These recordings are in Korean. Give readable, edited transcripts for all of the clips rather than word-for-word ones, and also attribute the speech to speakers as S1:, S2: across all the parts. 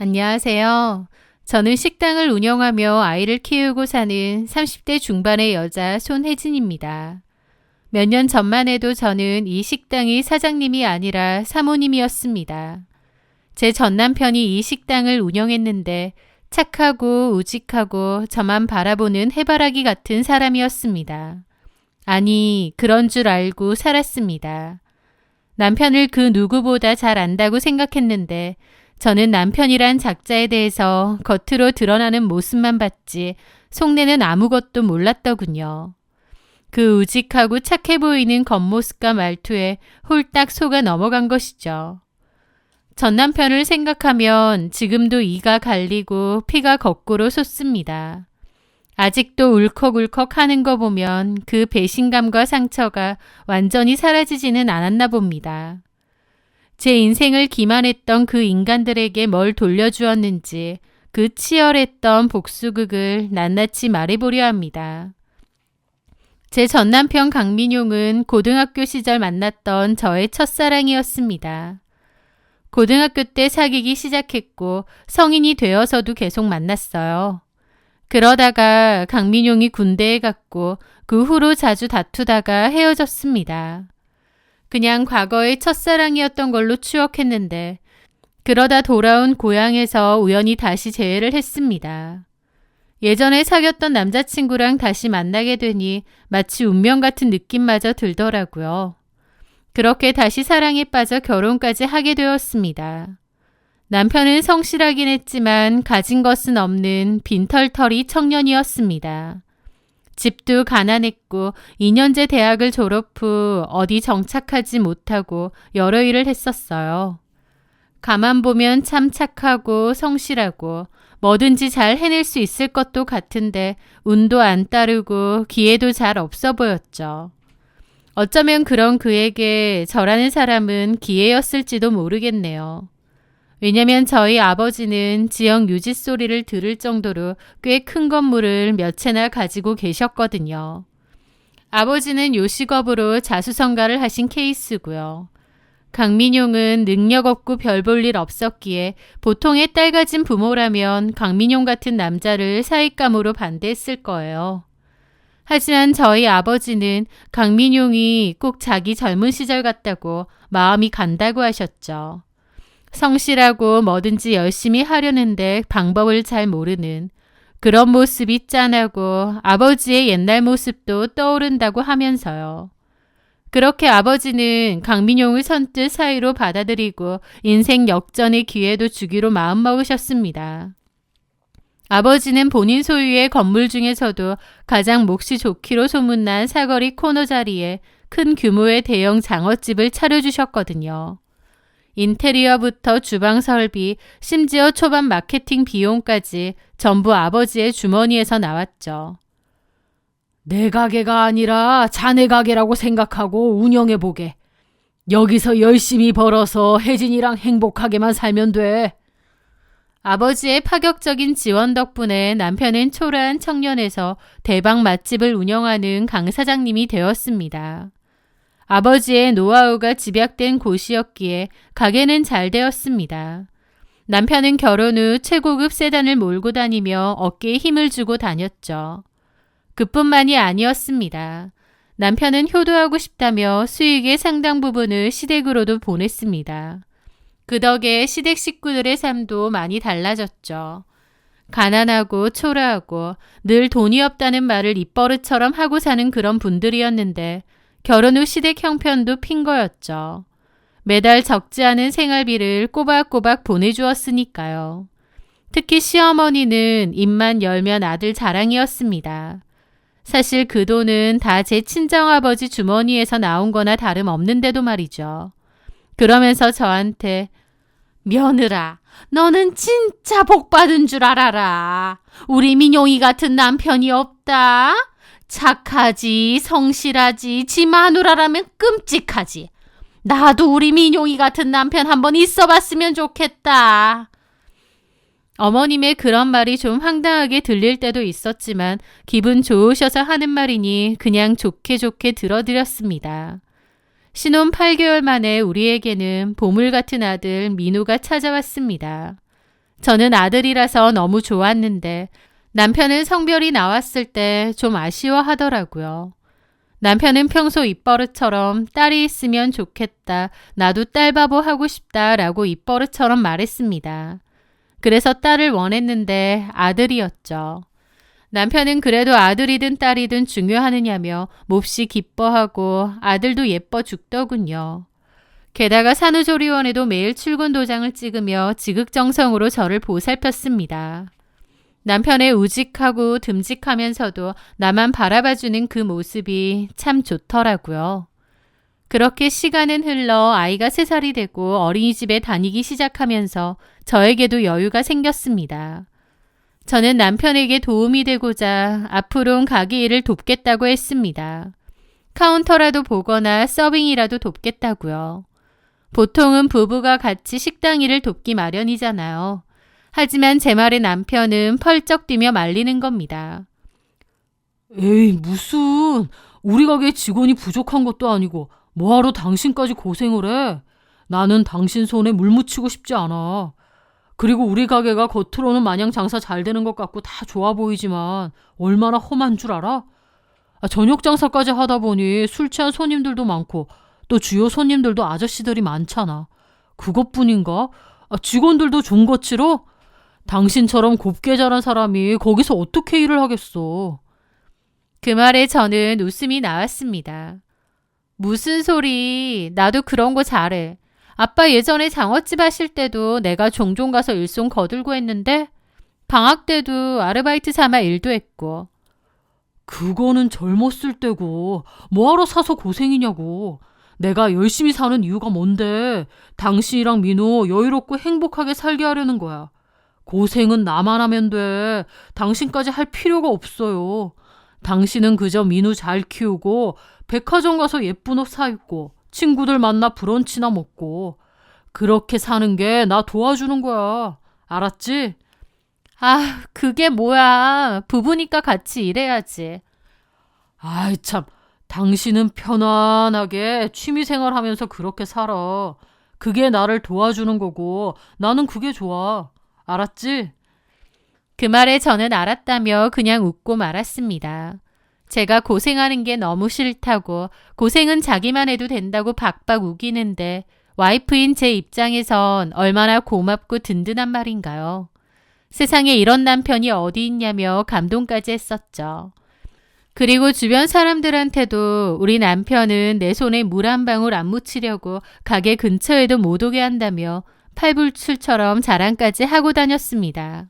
S1: 안녕하세요. 저는 식당을 운영하며 아이를 키우고 사는 30대 중반의 여자 손혜진입니다. 몇 년 전만 해도 저는 이 식당의 사장님이 아니라 사모님이었습니다. 제 전남편이 이 식당을 운영했는데 착하고 우직하고 저만 바라보는 해바라기 같은 사람이었습니다. 아니, 그런 줄 알고 살았습니다. 남편을 그 누구보다 잘 안다고 생각했는데 저는 남편이란 작자에 대해서 겉으로 드러나는 모습만 봤지 속내는 아무것도 몰랐더군요. 그 우직하고 착해 보이는 겉모습과 말투에 홀딱 속아 넘어간 것이죠. 전 남편을 생각하면 지금도 이가 갈리고 피가 거꾸로 솟습니다. 아직도 울컥울컥 하는 거 보면 그 배신감과 상처가 완전히 사라지지는 않았나 봅니다. 제 인생을 기만했던 그 인간들에게 뭘 돌려주었는지 그 치열했던 복수극을 낱낱이 말해보려 합니다. 제 전남편 강민용은 고등학교 시절 만났던 저의 첫사랑이었습니다. 고등학교 때 사귀기 시작했고 성인이 되어서도 계속 만났어요. 그러다가 강민용이 군대에 갔고 그 후로 자주 다투다가 헤어졌습니다. 그냥 과거의 첫사랑이었던 걸로 추억했는데 그러다 돌아온 고향에서 우연히 다시 재회를 했습니다. 예전에 사귀었던 남자친구랑 다시 만나게 되니 마치 운명 같은 느낌마저 들더라고요. 그렇게 다시 사랑에 빠져 결혼까지 하게 되었습니다. 남편은 성실하긴 했지만 가진 것은 없는 빈털터리 청년이었습니다. 집도 가난했고 2년제 대학을 졸업 후 어디 정착하지 못하고 여러 일을 했었어요. 가만 보면 참 착하고 성실하고 뭐든지 잘 해낼 수 있을 것도 같은데 운도 안 따르고 기회도 잘 없어 보였죠. 어쩌면 그런 그에게 저라는 사람은 기회였을지도 모르겠네요. 왜냐면 저희 아버지는 지역 유지 소리를 들을 정도로 꽤 큰 건물을 몇 채나 가지고 계셨거든요. 아버지는 요식업으로 자수성가를 하신 케이스고요. 강민용은 능력 없고 별 볼 일 없었기에 보통의 딸 가진 부모라면 강민용 같은 남자를 사윗감으로 반대했을 거예요. 하지만 저희 아버지는 강민용이 꼭 자기 젊은 시절 같다고 마음이 간다고 하셨죠. 성실하고 뭐든지 열심히 하려는데 방법을 잘 모르는 그런 모습이 짠하고 아버지의 옛날 모습도 떠오른다고 하면서요. 그렇게 아버지는 강민용을 선뜻 사위로 받아들이고 인생 역전의 기회도 주기로 마음먹으셨습니다. 아버지는 본인 소유의 건물 중에서도 가장 몫이 좋기로 소문난 사거리 코너 자리에 큰 규모의 대형 장어집을 차려주셨거든요. 인테리어부터 주방 설비, 심지어 초반 마케팅 비용까지 전부 아버지의 주머니에서 나왔죠.
S2: 내 가게가 아니라 자네 가게라고 생각하고 운영해보게. 여기서 열심히 벌어서 혜진이랑 행복하게만 살면 돼.
S1: 아버지의 파격적인 지원 덕분에 남편은 초라한 청년에서 대박 맛집을 운영하는 강 사장님이 되었습니다. 아버지의 노하우가 집약된 곳이었기에 가게는 잘 되었습니다. 남편은 결혼 후 최고급 세단을 몰고 다니며 어깨에 힘을 주고 다녔죠. 그뿐만이 아니었습니다. 남편은 효도하고 싶다며 수익의 상당 부분을 시댁으로도 보냈습니다. 그 덕에 시댁 식구들의 삶도 많이 달라졌죠. 가난하고 초라하고 늘 돈이 없다는 말을 입버릇처럼 하고 사는 그런 분들이었는데 결혼 후 시댁 형편도 핀 거였죠. 매달 적지 않은 생활비를 꼬박꼬박 보내주었으니까요. 특히 시어머니는 입만 열면 아들 자랑이었습니다. 사실 그 돈은 다 제 친정아버지 주머니에서 나온 거나 다름없는데도 말이죠. 그러면서 저한테 며느라, 너는 진짜 복 받은 줄 알아라. 우리 민용이 같은 남편이 없다. 착하지, 성실하지, 지 마누라라면 끔찍하지. 나도 우리 민용이 같은 남편 한번 있어봤으면 좋겠다. 어머님의 그런 말이 좀 황당하게 들릴 때도 있었지만 기분 좋으셔서 하는 말이니 그냥 좋게 좋게 들어드렸습니다. 신혼 8개월 만에 우리에게는 보물 같은 아들 민우가 찾아왔습니다. 저는 아들이라서 너무 좋았는데 남편은 성별이 나왔을 때 좀 아쉬워하더라고요. 남편은 평소 입버릇처럼 딸이 있으면 좋겠다, 나도 딸바보 하고 싶다라고 입버릇처럼 말했습니다. 그래서 딸을 원했는데 아들이었죠. 남편은 그래도 아들이든 딸이든 중요하느냐며 몹시 기뻐하고 아들도 예뻐 죽더군요. 게다가 산후조리원에도 매일 출근 도장을 찍으며 지극정성으로 저를 보살폈습니다. 남편의 우직하고 듬직하면서도 나만 바라봐주는 그 모습이 참 좋더라고요. 그렇게 시간은 흘러 아이가 3살이 되고 어린이집에 다니기 시작하면서 저에게도 여유가 생겼습니다. 저는 남편에게 도움이 되고자 앞으로는 가게 일을 돕겠다고 했습니다. 카운터라도 보거나 서빙이라도 돕겠다고요. 보통은 부부가 같이 식당 일을 돕기 마련이잖아요. 하지만 제 말에 남편은 펄쩍 뛰며 말리는 겁니다.
S2: 에이, 무슨. 우리 가게 직원이 부족한 것도 아니고 뭐하러 당신까지 고생을 해? 나는 당신 손에 물 묻히고 싶지 않아. 그리고 우리 가게가 겉으로는 마냥 장사 잘 되는 것 같고 다 좋아 보이지만 얼마나 험한 줄 알아? 저녁 장사까지 하다 보니 술 취한 손님들도 많고 또 주요 손님들도 아저씨들이 많잖아. 그것뿐인가? 직원들도 존거치로? 당신처럼 곱게 자란 사람이 거기서 어떻게 일을 하겠어?
S1: 그 말에 저는 웃음이 나왔습니다. 무슨 소리? 나도 그런 거 잘해. 아빠 예전에 장어집 하실 때도 내가 종종 가서 일손 거들고 했는데 방학 때도 아르바이트 삼아 일도 했고.
S2: 그거는 젊었을 때고 뭐하러 사서 고생이냐고. 내가 열심히 사는 이유가 뭔데 당신이랑 민호 여유롭고 행복하게 살게 하려는 거야. 고생은 나만 하면 돼. 당신까지 할 필요가 없어요. 당신은 그저 민우 잘 키우고 백화점 가서 예쁜 옷 사입고 친구들 만나 브런치나 먹고 그렇게 사는 게 나 도와주는 거야. 알았지?
S1: 아, 그게 뭐야. 부부니까 같이 일해야지.
S2: 아이 참, 당신은 편안하게 취미생활 하면서 그렇게 살아. 그게 나를 도와주는 거고 나는 그게 좋아. 알았지?
S1: 그 말에 저는 알았다며 그냥 웃고 말았습니다. 제가 고생하는 게 너무 싫다고 고생은 자기만 해도 된다고 박박 우기는데 와이프인 제 입장에선 얼마나 고맙고 든든한 말인가요? 세상에 이런 남편이 어디 있냐며 감동까지 했었죠. 그리고 주변 사람들한테도 우리 남편은 내 손에 물 한 방울 안 묻히려고 가게 근처에도 못 오게 한다며 팔불출처럼 자랑까지 하고 다녔습니다.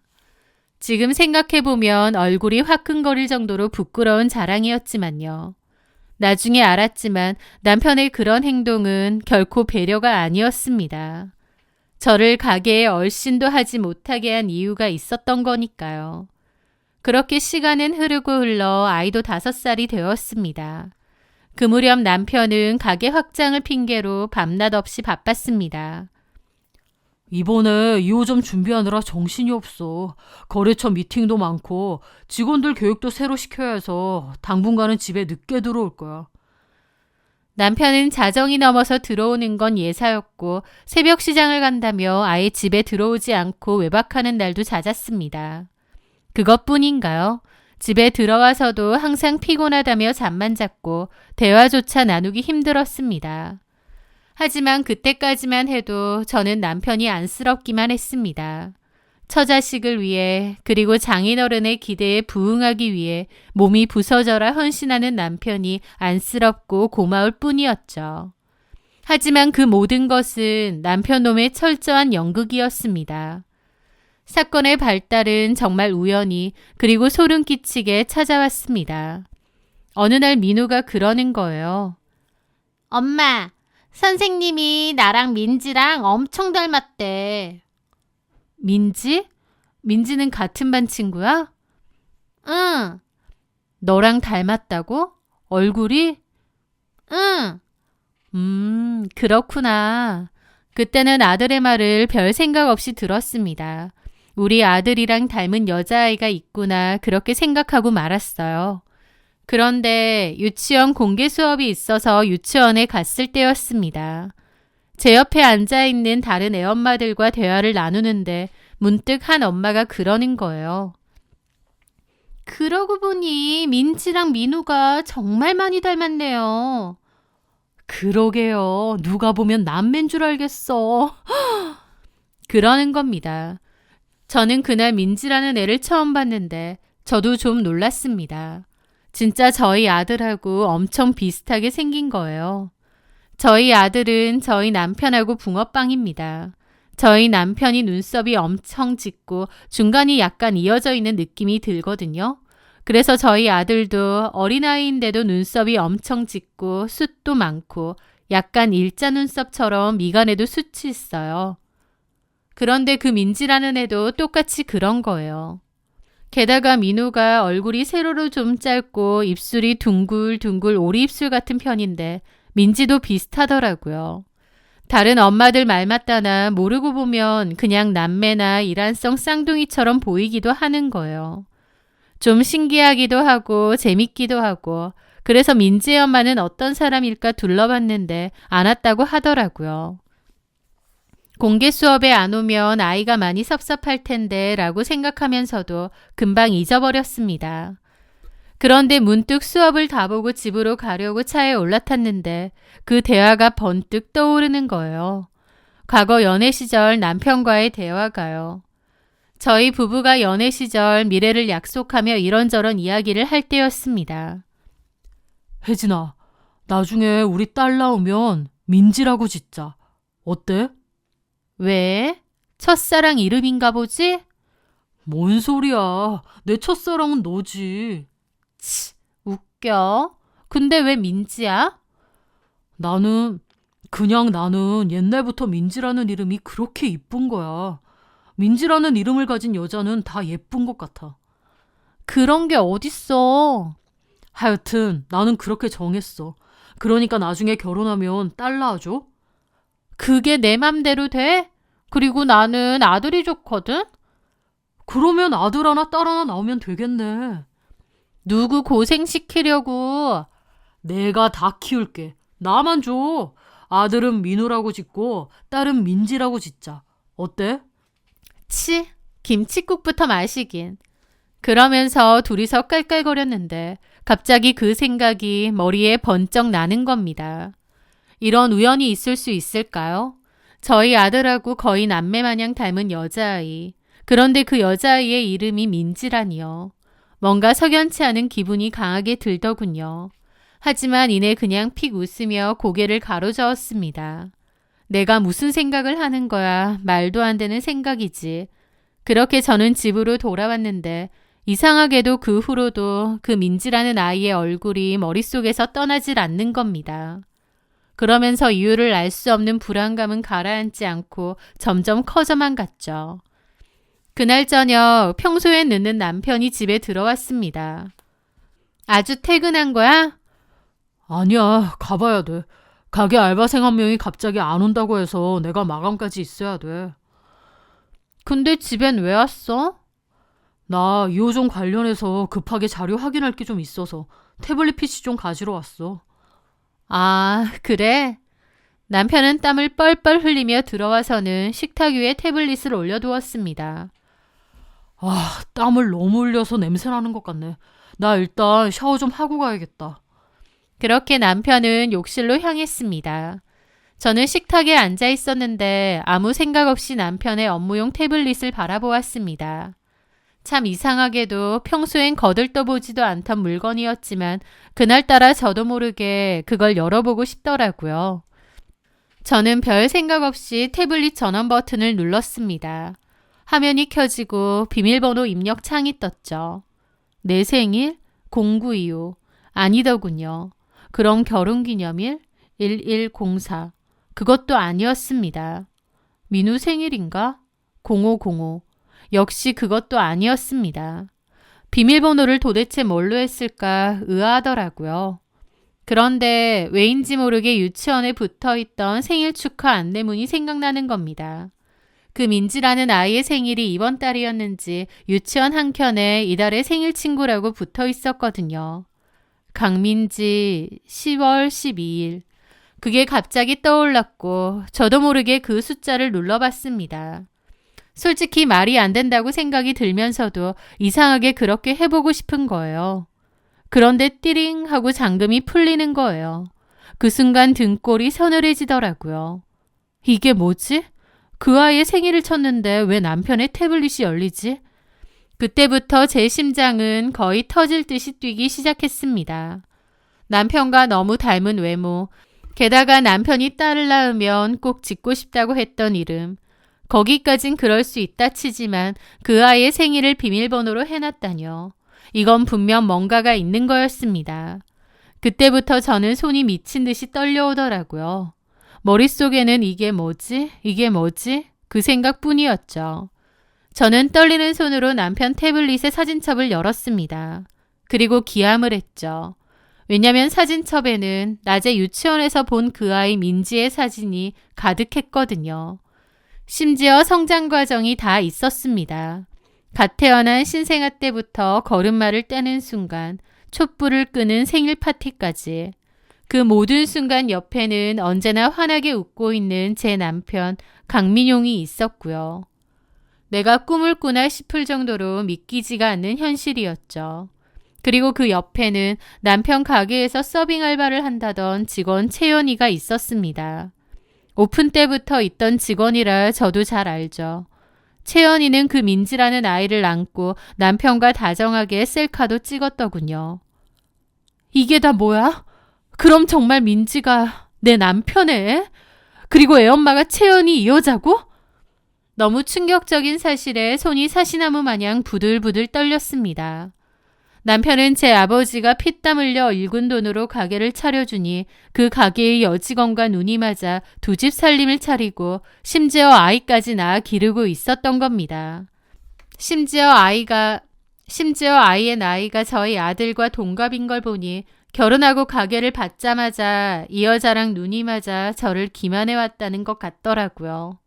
S1: 지금 생각해보면 얼굴이 화끈거릴 정도로 부끄러운 자랑이었지만요. 나중에 알았지만 남편의 그런 행동은 결코 배려가 아니었습니다. 저를 가게에 얼씬도 하지 못하게 한 이유가 있었던 거니까요. 그렇게 시간은 흐르고 흘러 아이도 5살이 되었습니다. 그 무렵 남편은 가게 확장을 핑계로 밤낮 없이 바빴습니다.
S2: 이번에 2호점 준비하느라 정신이 없어. 거래처 미팅도 많고 직원들 교육도 새로 시켜야 해서 당분간은 집에 늦게 들어올 거야.
S1: 남편은 자정이 넘어서 들어오는 건 예사였고 새벽 시장을 간다며 아예 집에 들어오지 않고 외박하는 날도 잦았습니다. 그것뿐인가요? 집에 들어와서도 항상 피곤하다며 잠만 잤고 대화조차 나누기 힘들었습니다. 하지만 그때까지만 해도 저는 남편이 안쓰럽기만 했습니다. 처자식을 위해 그리고 장인어른의 기대에 부응하기 위해 몸이 부서져라 헌신하는 남편이 안쓰럽고 고마울 뿐이었죠. 하지만 그 모든 것은 남편 놈의 철저한 연극이었습니다. 사건의 발달은 정말 우연히 그리고 소름 끼치게 찾아왔습니다. 어느 날 민우가 그러는 거예요. 엄마, 선생님이 나랑 민지랑 엄청 닮았대. 민지? 민지는 같은 반 친구야? 응. 너랑 닮았다고? 얼굴이? 응. 그렇구나. 그때는 아들의 말을 별 생각 없이 들었습니다. 우리 아들이랑 닮은 여자아이가 있구나 그렇게 생각하고 말았어요. 그런데 유치원 공개 수업이 있어서 유치원에 갔을 때였습니다. 제 옆에 앉아있는 다른 애엄마들과 대화를 나누는데 문득 한 엄마가 그러는 거예요. 그러고 보니 민지랑 민우가 정말 많이 닮았네요.
S2: 그러게요. 누가 보면 남매인 줄 알겠어.
S1: 그러는 겁니다. 저는 그날 민지라는 애를 처음 봤는데 저도 좀 놀랐습니다. 진짜 저희 아들하고 엄청 비슷하게 생긴 거예요. 저희 아들은 저희 남편하고 붕어빵입니다. 저희 남편이 눈썹이 엄청 짙고 중간이 약간 이어져 있는 느낌이 들거든요. 그래서 저희 아들도 어린아이인데도 눈썹이 엄청 짙고 숱도 많고 약간 일자 눈썹처럼 미간에도 숱이 있어요. 그런데 그 민지라는 애도 똑같이 그런 거예요. 게다가 민우가 얼굴이 세로로 좀 짧고 입술이 둥글둥글 오리 입술 같은 편인데 민지도 비슷하더라고요. 다른 엄마들 말 맞다나 모르고 보면 그냥 남매나 이란성 쌍둥이처럼 보이기도 하는 거예요. 좀 신기하기도 하고 재밌기도 하고 그래서 민지의 엄마는 어떤 사람일까 둘러봤는데 안 왔다고 하더라고요. 공개 수업에 안 오면 아이가 많이 섭섭할 텐데 라고 생각하면서도 금방 잊어버렸습니다. 그런데 문득 수업을 다 보고 집으로 가려고 차에 올라탔는데 그 대화가 번뜩 떠오르는 거예요. 과거 연애 시절 남편과의 대화가요. 저희 부부가 연애 시절 미래를 약속하며 이런저런 이야기를 할 때였습니다.
S2: 혜진아, 나중에 우리 딸 나오면 민지라고 짓자. 어때?
S1: 왜? 첫사랑 이름인가 보지?
S2: 뭔 소리야. 내 첫사랑은 너지.
S1: 웃겨. 근데 왜 민지야?
S2: 나는 옛날부터 민지라는 이름이 그렇게 이쁜 거야. 민지라는 이름을 가진 여자는 다 예쁜 것 같아.
S1: 그런 게 어딨어.
S2: 하여튼 나는 그렇게 정했어. 그러니까 나중에 결혼하면 딸 낳아줘.
S1: 그게 내 맘대로 돼? 그리고 나는 아들이 좋거든?
S2: 그러면 아들 하나 딸 하나 나오면 되겠네.
S1: 누구 고생시키려고.
S2: 내가 다 키울게. 나만 줘. 아들은 민우라고 짓고 딸은 민지라고 짓자. 어때?
S1: 치, 김칫국부터 마시긴. 그러면서 둘이서 깔깔거렸는데 갑자기 그 생각이 머리에 번쩍 나는 겁니다. 이런 우연이 있을 수 있을까요? 저희 아들하고 거의 남매 마냥 닮은 여자아이. 그런데 그 여자아이의 이름이 민지라니요. 뭔가 석연치 않은 기분이 강하게 들더군요. 하지만 이내 그냥 픽 웃으며 고개를 가로저었습니다. 내가 무슨 생각을 하는 거야. 말도 안 되는 생각이지. 그렇게 저는 집으로 돌아왔는데 이상하게도 그 후로도 그 민지라는 아이의 얼굴이 머릿속에서 떠나질 않는 겁니다. 그러면서 이유를 알 수 없는 불안감은 가라앉지 않고 점점 커져만 갔죠. 그날 저녁 평소엔 늦는 남편이 집에 들어왔습니다. 아주 퇴근한 거야?
S2: 아니야, 가봐야 돼. 가게 알바생 한 명이 갑자기 안 온다고 해서 내가 마감까지 있어야 돼.
S1: 근데 집엔 왜 왔어?
S2: 나 2호점 관련해서 급하게 자료 확인할 게 좀 있어서 태블릿 PC 좀 가지러 왔어.
S1: 아, 그래? 남편은 땀을 뻘뻘 흘리며 들어와서는 식탁 위에 태블릿을 올려두었습니다.
S2: 아, 땀을 너무 흘려서 냄새나는 것 같네. 나 일단 샤워 좀 하고 가야겠다.
S1: 그렇게 남편은 욕실로 향했습니다. 저는 식탁에 앉아 있었는데 아무 생각 없이 남편의 업무용 태블릿을 바라보았습니다. 참 이상하게도 평소엔 거들떠보지도 않던 물건이었지만 그날따라 저도 모르게 그걸 열어보고 싶더라고요. 저는 별 생각 없이 태블릿 전원 버튼을 눌렀습니다. 화면이 켜지고 비밀번호 입력 창이 떴죠. 내 생일? 0925. 아니더군요. 그럼 결혼기념일? 1104. 그것도 아니었습니다. 민우 생일인가? 0505. 역시 그것도 아니었습니다. 비밀번호를 도대체 뭘로 했을까 의아하더라고요. 그런데 왜인지 모르게 유치원에 붙어있던 생일 축하 안내문이 생각나는 겁니다. 그 민지라는 아이의 생일이 이번 달이었는지 유치원 한켠에 이달의 생일 친구라고 붙어 있었거든요. 강민지 10월 12일. 그게 갑자기 떠올랐고 저도 모르게 그 숫자를 눌러봤습니다. 솔직히 말이 안 된다고 생각이 들면서도 이상하게 그렇게 해보고 싶은 거예요. 그런데 띠링 하고 잠금이 풀리는 거예요. 그 순간 등골이 서늘해지더라고요. 이게 뭐지? 그 아이의 생일을 쳤는데 왜 남편의 태블릿이 열리지? 그때부터 제 심장은 거의 터질 듯이 뛰기 시작했습니다. 남편과 너무 닮은 외모, 게다가 남편이 딸을 낳으면 꼭 짓고 싶다고 했던 이름. 거기까진 그럴 수 있다 치지만 그 아이의 생일을 비밀번호로 해놨다뇨. 이건 분명 뭔가가 있는 거였습니다. 그때부터 저는 손이 미친 듯이 떨려오더라고요. 머릿속에는 이게 뭐지? 이게 뭐지? 그 생각뿐이었죠. 저는 떨리는 손으로 남편 태블릿의 사진첩을 열었습니다. 그리고 기함을 했죠. 왜냐면 사진첩에는 낮에 유치원에서 본 그 아이 민지의 사진이 가득했거든요. 심지어 성장 과정이 다 있었습니다. 갓 태어난 신생아 때부터 걸음마를 떼는 순간, 촛불을 끄는 생일 파티까지. 그 모든 순간 옆에는 언제나 환하게 웃고 있는 제 남편 강민용이 있었고요. 내가 꿈을 꾸나 싶을 정도로 믿기지가 않는 현실이었죠. 그리고 그 옆에는 남편 가게에서 서빙 알바를 한다던 직원 채연이가 있었습니다. 오픈 때부터 있던 직원이라 저도 잘 알죠. 채연이는 그 민지라는 아이를 안고 남편과 다정하게 셀카도 찍었더군요. 이게 다 뭐야? 그럼 정말 민지가 내 남편애? 그리고 애엄마가 채연이 이 여자고? 너무 충격적인 사실에 손이 사시나무 마냥 부들부들 떨렸습니다. 남편은 제 아버지가 피땀 흘려 일군 돈으로 가게를 차려주니 그 가게의 여직원과 눈이 맞아 두 집 살림을 차리고 심지어 아이까지 낳아 기르고 있었던 겁니다. 심지어 아이의 나이가 저희 아들과 동갑인 걸 보니 결혼하고 가게를 받자마자 이 여자랑 눈이 맞아 저를 기만해왔다는 것 같더라고요.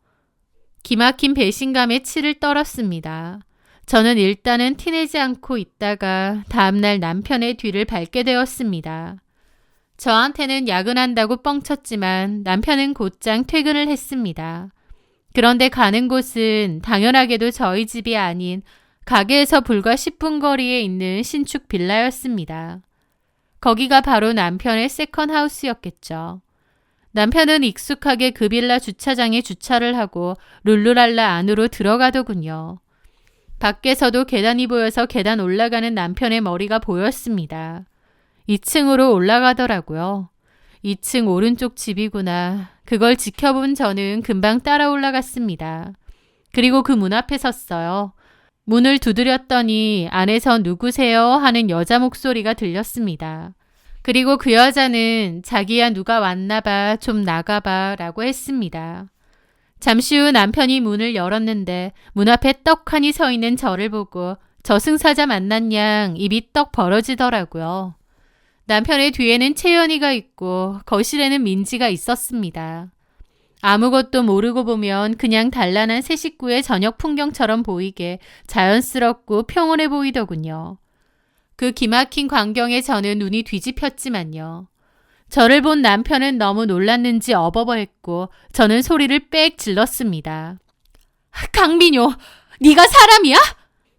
S1: 기막힌 배신감에 치를 떨었습니다. 저는 일단은 티내지 않고 있다가 다음날 남편의 뒤를 밟게 되었습니다. 저한테는 야근한다고 뻥쳤지만 남편은 곧장 퇴근을 했습니다. 그런데 가는 곳은 당연하게도 저희 집이 아닌 가게에서 불과 10분 거리에 있는 신축 빌라였습니다. 거기가 바로 남편의 세컨하우스였겠죠. 남편은 익숙하게 그 빌라 주차장에 주차를 하고 룰루랄라 안으로 들어가더군요. 밖에서도 계단이 보여서 계단 올라가는 남편의 머리가 보였습니다. 2층으로 올라가더라고요. 2층 오른쪽 집이구나. 그걸 지켜본 저는 금방 따라 올라갔습니다. 그리고 그 문 앞에 섰어요. 문을 두드렸더니 안에서 누구세요? 하는 여자 목소리가 들렸습니다. 그리고 그 여자는 자기야 누가 왔나봐 좀 나가봐 라고 했습니다. 잠시 후 남편이 문을 열었는데 문 앞에 떡하니 서 있는 저를 보고 저승사자 만난 양 입이 떡 벌어지더라고요. 남편의 뒤에는 채연이가 있고 거실에는 민지가 있었습니다. 아무것도 모르고 보면 그냥 단란한 새 식구의 저녁 풍경처럼 보이게 자연스럽고 평온해 보이더군요. 그 기막힌 광경에 저는 눈이 뒤집혔지만요. 저를 본 남편은 너무 놀랐는지 어버버했고 저는 소리를 빽 질렀습니다. 강민효, 네가 사람이야?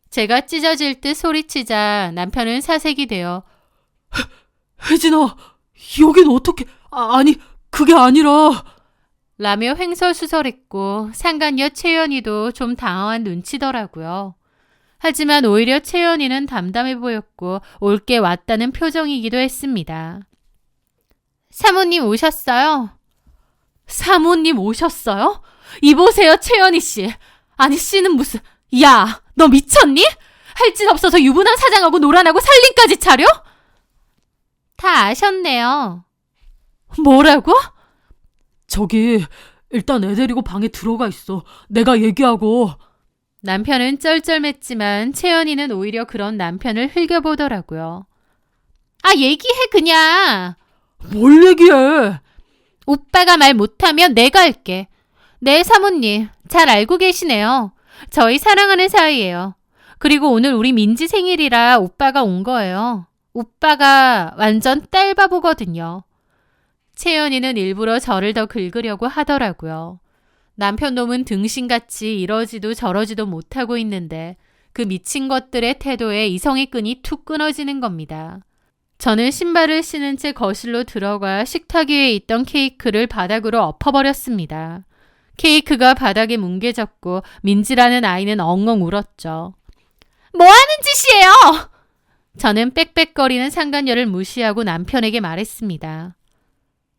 S1: 제가 찢어질 듯 소리치자 남편은 사색이 되어
S2: 혜진아, 여긴 어떻게... 아니, 그게 아니라...
S1: 라며 횡설수설했고 상간녀 채연이도 좀 당황한 눈치더라고요. 하지만 오히려 채연이는 담담해 보였고 올게 왔다는 표정이기도 했습니다. 사모님 오셨어요?
S2: 사모님 오셨어요? 이보세요, 채연이 씨. 아니, 씨는 무슨... 야, 너 미쳤니? 할 짓 없어서 유부남 사장하고 노란하고 살림까지 차려?
S1: 다 아셨네요.
S2: 뭐라고? 저기, 일단 애 데리고 방에 들어가 있어. 내가 얘기하고...
S1: 남편은 쩔쩔맸지만 채연이는 오히려 그런 남편을 흘겨보더라고요. 아, 얘기해 그냥.
S2: 뭘 얘기해?
S1: 오빠가 말 못하면 내가 할게. 네, 사모님. 잘 알고 계시네요. 저희 사랑하는 사이예요. 그리고 오늘 우리 민지 생일이라 오빠가 온 거예요. 오빠가 완전 딸바보거든요. 채연이는 일부러 저를 더 긁으려고 하더라고요. 남편 놈은 등신같이 이러지도 저러지도 못하고 있는데 그 미친 것들의 태도에 이성의 끈이 툭 끊어지는 겁니다. 저는 신발을 신은 채 거실로 들어가 식탁 위에 있던 케이크를 바닥으로 엎어버렸습니다. 케이크가 바닥에 뭉개졌고 민지라는 아이는 엉엉 울었죠. 뭐 하는 짓이에요? 저는 빽빽거리는 상간녀를 무시하고 남편에게 말했습니다.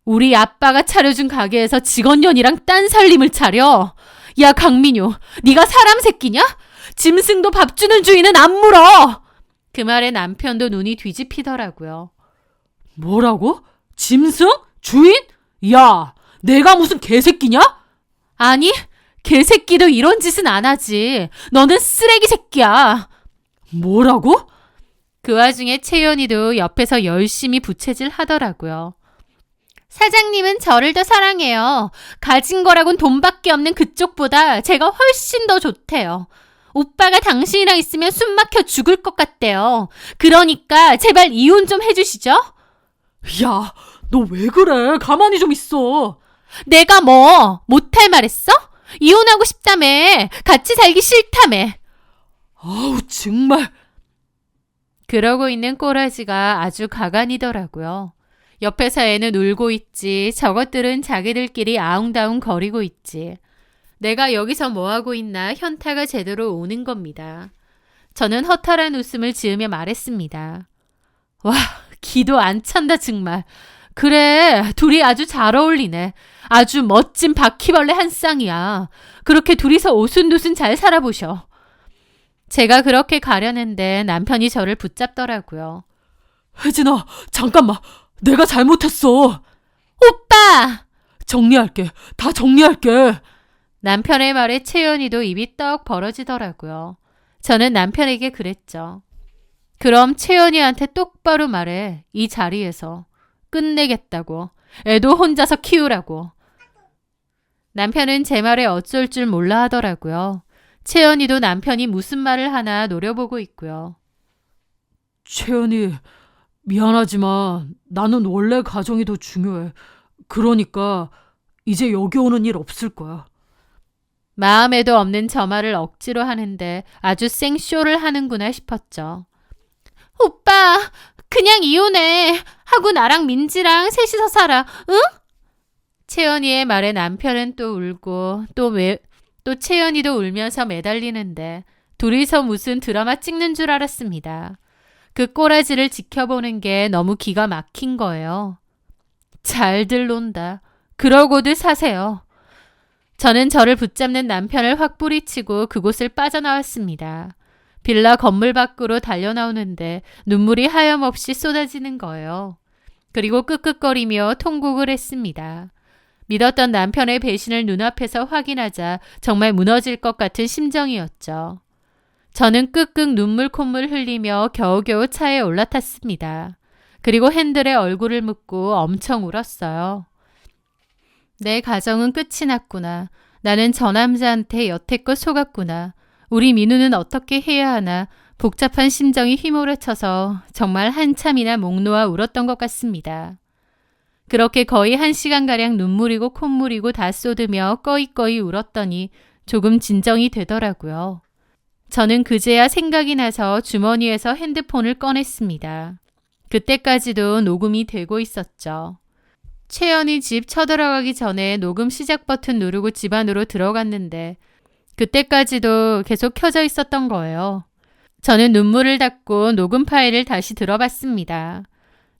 S1: 우리 아빠가 차려준 가게에서 직원년이랑 딴 살림을 차려. 야 강민유, 네가 사람 새끼냐? 짐승도 밥 주는 주인은 안 물어. 그 말에 남편도 눈이 뒤집히더라고요.
S2: 뭐라고? 짐승? 주인? 야, 내가 무슨 개새끼냐?
S1: 아니, 개새끼도 이런 짓은 안 하지. 너는 쓰레기 새끼야.
S2: 뭐라고?
S1: 그 와중에 채연이도 옆에서 열심히 부채질 하더라고요. 사장님은 저를 더 사랑해요. 가진 거라곤 돈밖에 없는 그쪽보다 제가 훨씬 더 좋대요. 오빠가 당신이랑 있으면 숨 막혀 죽을 것 같대요. 그러니까 제발 이혼 좀 해주시죠.
S2: 야, 너 왜 그래? 가만히 좀 있어.
S1: 내가 뭐 못할 말했어? 이혼하고 싶다며. 같이 살기 싫다며.
S2: 아우, 정말.
S1: 그러고 있는 꼬라지가 아주 가관이더라고요. 옆에서 애는 울고 있지. 저것들은 자기들끼리 아웅다웅 거리고 있지. 내가 여기서 뭐하고 있나 현타가 제대로 오는 겁니다. 저는 허탈한 웃음을 지으며 말했습니다. 와, 기도 안 찬다 정말. 그래, 둘이 아주 잘 어울리네. 아주 멋진 바퀴벌레 한 쌍이야. 그렇게 둘이서 오순도순 잘 살아보셔. 제가 그렇게 가려는데 남편이 저를 붙잡더라고요.
S2: 혜진아, 잠깐만. 내가 잘못했어.
S1: 오빠!
S2: 정리할게. 다 정리할게.
S1: 남편의 말에 채연이도 입이 떡 벌어지더라고요. 저는 남편에게 그랬죠. 그럼 채연이한테 똑바로 말해. 이 자리에서. 끝내겠다고. 애도 혼자서 키우라고. 남편은 제 말에 어쩔 줄 몰라 하더라고요. 채연이도 남편이 무슨 말을 하나 노려보고 있고요.
S2: 채연이, 미안하지만 나는 원래 가정이 더 중요해. 그러니까 이제 여기 오는 일 없을 거야.
S1: 마음에도 없는 저 말을 억지로 하는데 아주 생쇼를 하는구나 싶었죠. 오빠, 그냥 이혼해. 하고 나랑 민지랑 셋이서 살아. 응? 채연이의 말에 남편은 또 울고 또 채연이도 울면서 매달리는데 둘이서 무슨 드라마 찍는 줄 알았습니다. 그 꼬라지를 지켜보는 게 너무 기가 막힌 거예요. 잘들 논다. 그러고들 사세요. 저는 저를 붙잡는 남편을 확 뿌리치고 그곳을 빠져나왔습니다. 빌라 건물 밖으로 달려나오는데 눈물이 하염없이 쏟아지는 거예요. 그리고 끄끄거리며 통곡을 했습니다. 믿었던 남편의 배신을 눈앞에서 확인하자 정말 무너질 것 같은 심정이었죠. 저는 끄끄 눈물 콧물 흘리며 겨우겨우 차에 올라탔습니다. 그리고 핸들에 얼굴을 묻고 엄청 울었어요. 내 가정은 끝이 났구나. 나는 저 남자한테 여태껏 속았구나. 우리 민우는 어떻게 해야 하나. 복잡한 심정이 휘몰아쳐서 정말 한참이나 목 놓아 울었던 것 같습니다. 그렇게 거의 1시간가량 눈물이고 콧물이고 다 쏟으며 꺼이꺼이 울었더니 조금 진정이 되더라고요. 저는 그제야 생각이 나서 주머니에서 핸드폰을 꺼냈습니다. 그때까지도 녹음이 되고 있었죠. 채연이 집 쳐들어가기 전에 녹음 시작 버튼 누르고 집 안으로 들어갔는데 그때까지도 계속 켜져 있었던 거예요. 저는 눈물을 닦고 녹음 파일을 다시 들어봤습니다.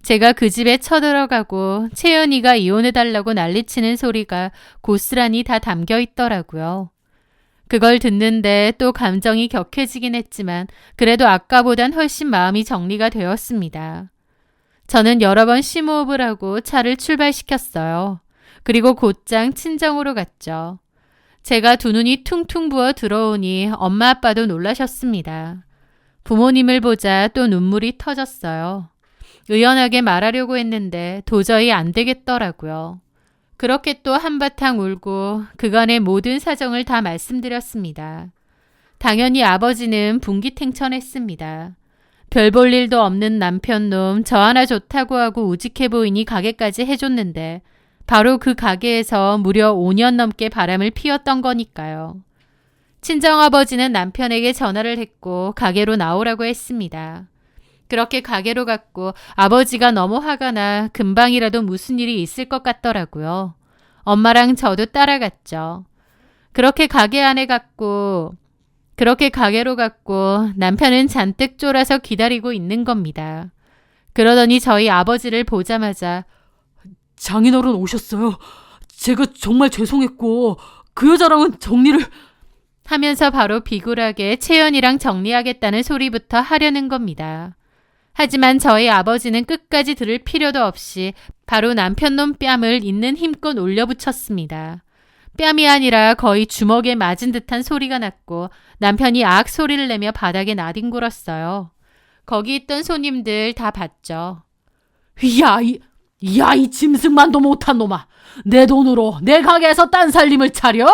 S1: 제가 그 집에 쳐들어가고 채연이가 이혼해달라고 난리치는 소리가 고스란히 다 담겨 있더라고요. 그걸 듣는데 또 감정이 격해지긴 했지만 그래도 아까보단 훨씬 마음이 정리가 되었습니다. 저는 여러 번 심호흡을 하고 차를 출발시켰어요. 그리고 곧장 친정으로 갔죠. 제가 두 눈이 퉁퉁 부어 들어오니 엄마 아빠도 놀라셨습니다. 부모님을 보자 또 눈물이 터졌어요. 의연하게 말하려고 했는데 도저히 안 되겠더라고요. 그렇게 또 한바탕 울고 그간의 모든 사정을 다 말씀드렸습니다. 당연히 아버지는 분기탱천했습니다. 별 볼 일도 없는 남편놈 저 하나 좋다고 하고 우직해 보이니 가게까지 해줬는데 바로 그 가게에서 무려 5년 넘게 바람을 피웠던 거니까요. 친정아버지는 남편에게 전화를 했고 가게로 나오라고 했습니다. 그렇게 가게로 갔고 아버지가 너무 화가 나 금방이라도 무슨 일이 있을 것 같더라고요. 엄마랑 저도 따라갔죠. 그렇게 가게로 갔고 남편은 잔뜩 쫄아서 기다리고 있는 겁니다. 그러더니 저희 아버지를 보자마자
S2: 장인어른 오셨어요. 제가 정말 죄송했고 그 여자랑은 정리를
S1: 하면서 바로 비굴하게 채연이랑 정리하겠다는 소리부터 하려는 겁니다. 하지만 저희 아버지는 끝까지 들을 필요도 없이 바로 남편 놈 뺨을 있는 힘껏 올려붙였습니다. 뺨이 아니라 거의 주먹에 맞은 듯한 소리가 났고 남편이 악 소리를 내며 바닥에 나뒹굴었어요. 거기 있던 손님들 다 봤죠.
S2: 이 짐승만도 못한 놈아. 내 돈으로 내 가게에서 딴 살림을 차려?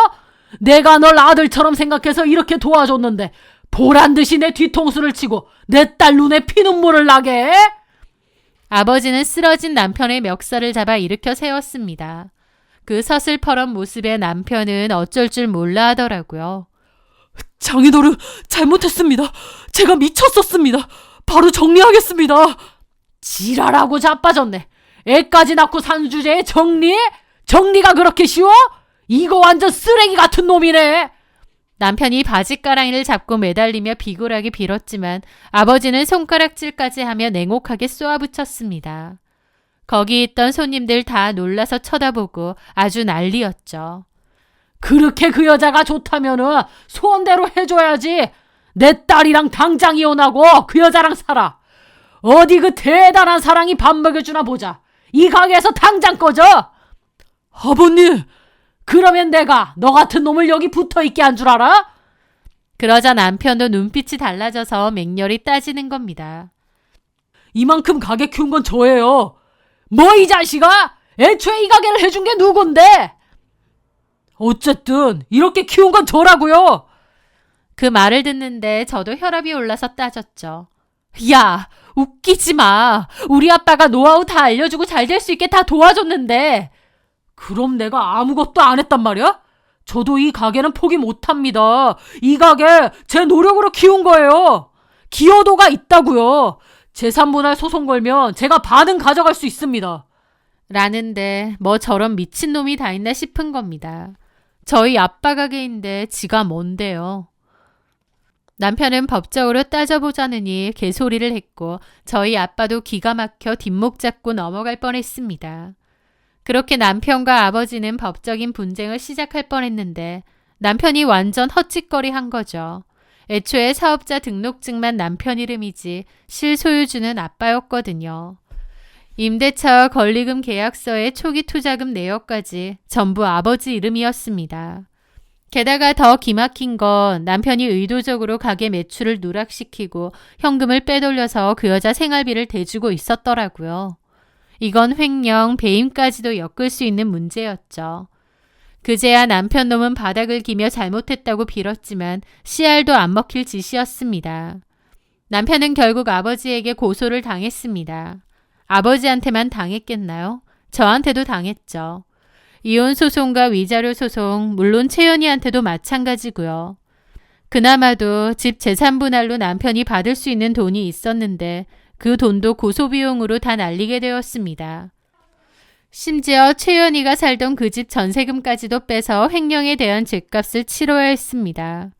S2: 내가 널 아들처럼 생각해서 이렇게 도와줬는데 보란듯이 내 뒤통수를 치고 내 딸 눈에 피눈물을 나게 해?
S1: 아버지는 쓰러진 남편의 멱살을 잡아 일으켜 세웠습니다. 그 서슬퍼런 모습에 남편은 어쩔 줄 몰라 하더라고요.
S2: 장인어른 잘못했습니다. 제가 미쳤었습니다. 바로 정리하겠습니다. 지랄하고 자빠졌네. 애까지 낳고 산 주제에 정리가 그렇게 쉬워? 이거 완전 쓰레기 같은 놈이네.
S1: 남편이 바지가랑이를 잡고 매달리며 비굴하게 빌었지만 아버지는 손가락질까지 하며 냉혹하게 쏘아붙였습니다. 거기 있던 손님들 다 놀라서 쳐다보고 아주 난리였죠.
S2: 그렇게 그 여자가 좋다면은 소원대로 해줘야지. 내 딸이랑 당장 이혼하고 그 여자랑 살아. 어디 그 대단한 사랑이 밥 먹여주나 보자. 이 가게에서 당장 꺼져. 아버님, 그러면 내가 너 같은 놈을 여기 붙어있게 한 줄 알아?
S1: 그러자 남편도 눈빛이 달라져서 맹렬히 따지는 겁니다.
S2: 이만큼 가게 키운 건 저예요. 뭐 이 자식아? 애초에 이 가게를 해준 게 누군데? 어쨌든 이렇게 키운 건 저라고요.
S1: 그 말을 듣는데 저도 혈압이 올라서 따졌죠. 야, 웃기지 마. 우리 아빠가 노하우 다 알려주고 잘 될 수 있게 다 도와줬는데.
S2: 그럼 내가 아무것도 안 했단 말이야? 저도 이 가게는 포기 못합니다. 이 가게 제 노력으로 키운 거예요. 기여도가 있다고요. 재산분할 소송 걸면 제가 반은 가져갈 수 있습니다.
S1: 라는데 뭐 저런 미친놈이 다 있나 싶은 겁니다. 저희 아빠 가게인데 지가 뭔데요. 남편은 법적으로 따져보자느니 개소리를 했고 저희 아빠도 기가 막혀 뒷목 잡고 넘어갈 뻔했습니다. 그렇게 남편과 아버지는 법적인 분쟁을 시작할 뻔했는데 남편이 완전 헛짓거리 한 거죠. 애초에 사업자 등록증만 남편 이름이지 실소유주는 아빠였거든요. 임대차와 권리금 계약서의 초기 투자금 내역까지 전부 아버지 이름이었습니다. 게다가 더 기막힌 건 남편이 의도적으로 가게 매출을 누락시키고 현금을 빼돌려서 그 여자 생활비를 대주고 있었더라고요. 이건 횡령, 배임까지도 엮을 수 있는 문제였죠. 그제야 남편 놈은 바닥을 기며 잘못했다고 빌었지만 씨알도 안 먹힐 짓이었습니다. 남편은 결국 아버지에게 고소를 당했습니다. 아버지한테만 당했겠나요? 저한테도 당했죠. 이혼 소송과 위자료 소송, 물론 채연이한테도 마찬가지고요. 그나마도 집 재산분할로 남편이 받을 수 있는 돈이 있었는데 그 돈도 고소비용으로 다 날리게 되었습니다. 심지어 채연이가 살던 그 집 전세금까지도 빼서 횡령에 대한 죗값을 치러야 했습니다.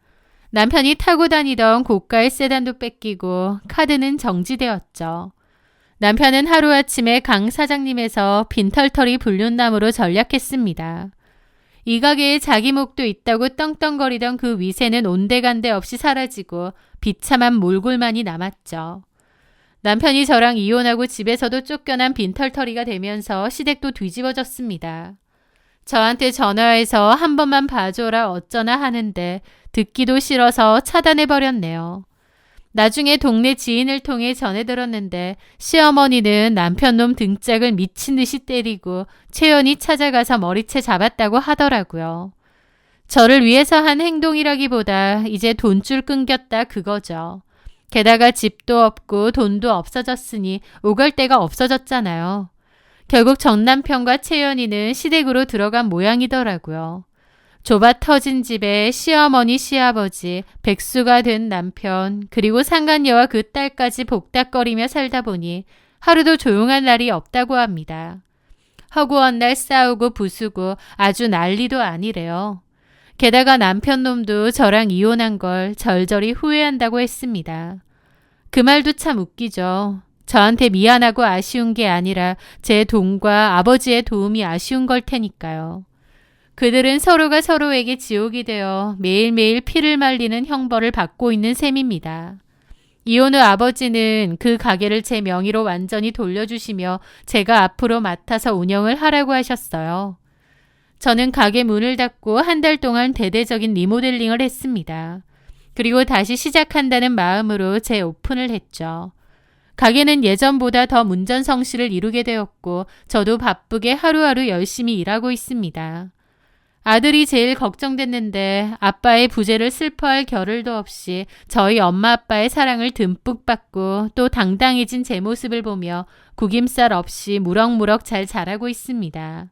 S1: 남편이 타고 다니던 고가의 세단도 뺏기고 카드는 정지되었죠. 남편은 하루아침에 강 사장님에서 빈털터리 불륜남으로 전락했습니다. 이 가게에 자기 목도 있다고 떵떵거리던 그 위세는 온데간데 없이 사라지고 비참한 몰골만이 남았죠. 남편이 저랑 이혼하고 집에서도 쫓겨난 빈털터리가 되면서 시댁도 뒤집어졌습니다. 저한테 전화해서 한 번만 봐줘라 어쩌나 하는데 듣기도 싫어서 차단해버렸네요. 나중에 동네 지인을 통해 전해 들었는데 시어머니는 남편 놈 등짝을 미친 듯이 때리고 채연이 찾아가서 머리채 잡았다고 하더라고요. 저를 위해서 한 행동이라기보다 이제 돈줄 끊겼다 그거죠. 게다가 집도 없고 돈도 없어졌으니 오갈 데가 없어졌잖아요. 결국 전 남편과 채연이는 시댁으로 들어간 모양이더라고요. 좁아 터진 집에 시어머니, 시아버지, 백수가 된 남편, 그리고 상간녀와 그 딸까지 복닥거리며 살다 보니 하루도 조용한 날이 없다고 합니다. 허구한 날 싸우고 부수고 아주 난리도 아니래요. 게다가 남편 놈도 저랑 이혼한 걸 절절히 후회한다고 했습니다. 그 말도 참 웃기죠. 저한테 미안하고 아쉬운 게 아니라 제 돈과 아버지의 도움이 아쉬운 걸 테니까요. 그들은 서로가 서로에게 지옥이 되어 매일매일 피를 말리는 형벌을 받고 있는 셈입니다. 이혼 후 아버지는 그 가게를 제 명의로 완전히 돌려주시며 제가 앞으로 맡아서 운영을 하라고 하셨어요. 저는 가게 문을 닫고 한 달 동안 대대적인 리모델링을 했습니다. 그리고 다시 시작한다는 마음으로 재오픈을 했죠. 가게는 예전보다 더 문전성시를 이루게 되었고 저도 바쁘게 하루하루 열심히 일하고 있습니다. 아들이 제일 걱정됐는데 아빠의 부재를 슬퍼할 겨를도 없이 저희 엄마 아빠의 사랑을 듬뿍 받고 또 당당해진 제 모습을 보며 구김살 없이 무럭무럭 잘 자라고 있습니다.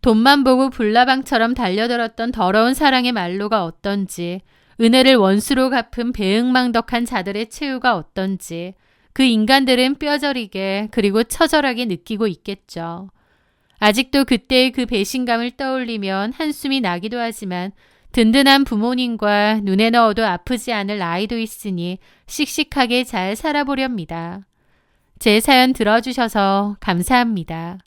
S1: 돈만 보고 불나방처럼 달려들었던 더러운 사랑의 말로가 어떤지, 은혜를 원수로 갚은 배은망덕한 자들의 최후가 어떤지 그 인간들은 뼈저리게 그리고 처절하게 느끼고 있겠죠. 아직도 그때의 그 배신감을 떠올리면 한숨이 나기도 하지만 든든한 부모님과 눈에 넣어도 아프지 않을 아이도 있으니 씩씩하게 잘 살아보렵니다. 제 사연 들어주셔서 감사합니다.